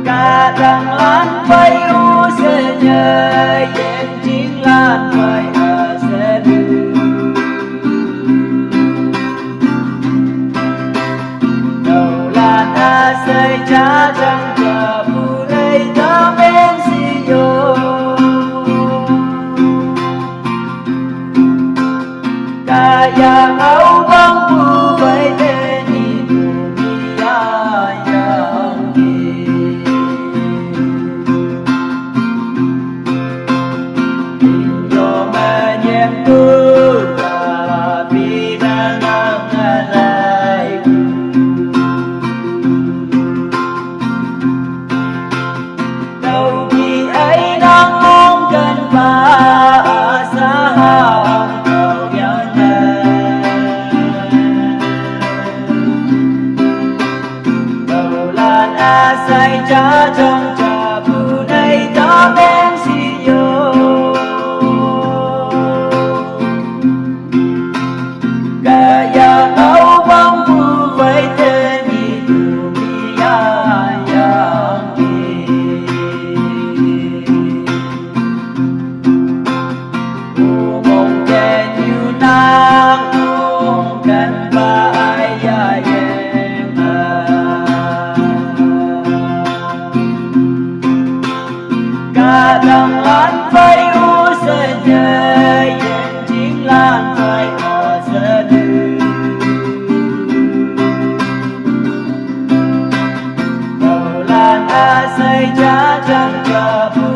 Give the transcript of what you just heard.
Kadang lan bayu senyayen jing lan bay asedu Đâu lan asai cha chẳng chờ bu đây ta men si yo Kaya ngau bang bu bay te ni dunia yang Asai cha trong cha bu này ta men si yo Kaya ngau bang bu vai te ni dunia yang umong ten yu nang ung kan ba ya Kadang lan phải u senyayen jing lan phải o sedu Đâu lan asai cha chẳng chờ bu